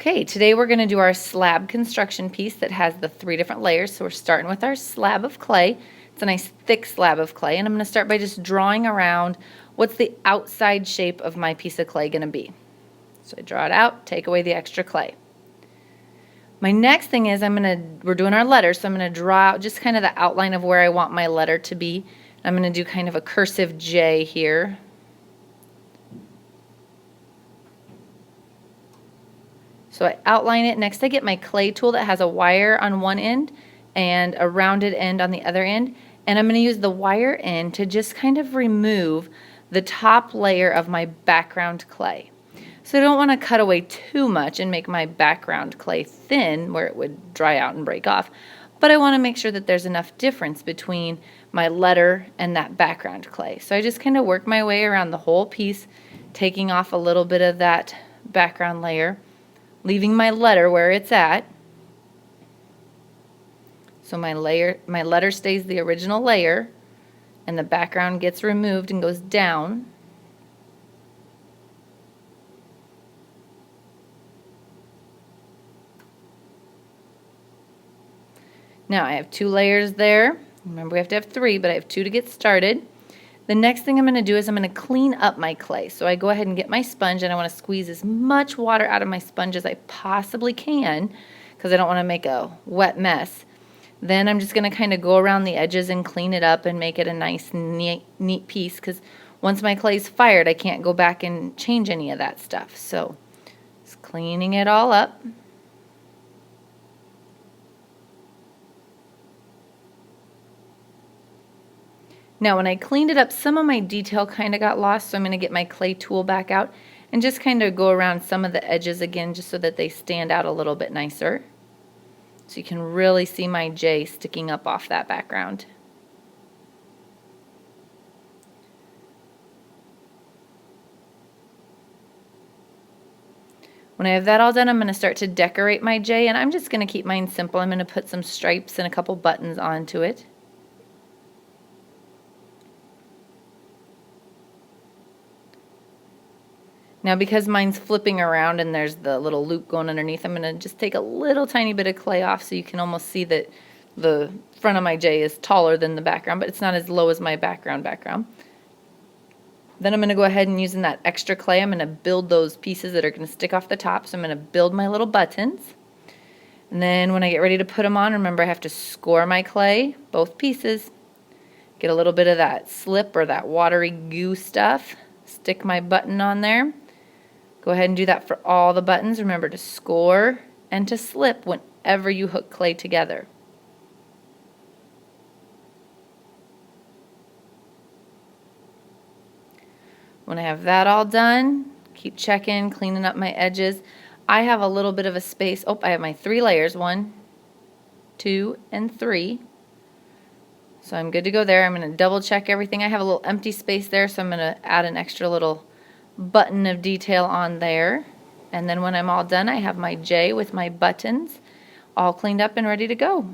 Okay, today we're going to do our slab construction piece that has the 3 different layers. So we're starting with our slab of clay. It's a nice thick slab of clay, and I'm going to start by just drawing around what's the outside shape of my piece of clay going to be. So I draw it out, take away the extra clay. My next thing is we're doing our letters, so I'm going to draw out just kind of the outline of where I want my letter to be. I'm going to do kind of a cursive J here. So I outline it. Next I get my clay tool that has a wire on one end and a rounded end on the other end. And I'm going to use the wire end to just kind of remove the top layer of my background clay. So I don't want to cut away too much and make my background clay thin where it would dry out and break off. But I want to make sure that there's enough difference between my letter and that background clay. So I just kind of work my way around the whole piece, taking off a little bit of that background layer, leaving my letter where it's at. So my letter stays the original layer and the background gets removed and goes down. Now I have 2 layers there. Remember we have to have 3, but I have 2 to get started. The next thing I'm going to do is I'm going to clean up my clay. So I go ahead and get my sponge, and I want to squeeze as much water out of my sponge as I possibly can because I don't want to make a wet mess. Then I'm just going to kind of go around the edges and clean it up and make it a nice, neat piece, because once my clay's fired, I can't go back and change any of that stuff. So just cleaning it all up. Now when I cleaned it up, some of my detail kind of got lost, so I'm going to get my clay tool back out and just kind of go around some of the edges again just so that they stand out a little bit nicer. So you can really see my J sticking up off that background. When I have that all done, I'm going to start to decorate my J, and I'm just going to keep mine simple. I'm going to put some stripes and a couple buttons onto it. Now because mine's flipping around and there's the little loop going underneath, I'm going to just take a little tiny bit of clay off so you can almost see that the front of my J is taller than the background, but it's not as low as my background. Then I'm going to go ahead and using that extra clay, I'm going to build those pieces that are going to stick off the top. So I'm going to build my little buttons. And then when I get ready to put them on, remember I have to score my clay, both pieces. Get a little bit of that slip or that watery goo stuff. Stick my button on there. Go ahead and do that for all the buttons. Remember to score and to slip whenever you hook clay together. When I have that all done, keep checking, cleaning up my edges. I have a little bit of a space. Oh, I have my 3 layers, 1, 2, and 3. So I'm good to go there. I'm going to double check everything. I have a little empty space there, so I'm going to add an extra little button of detail on there. And then when I'm all done, I have my J with my buttons all cleaned up and ready to go.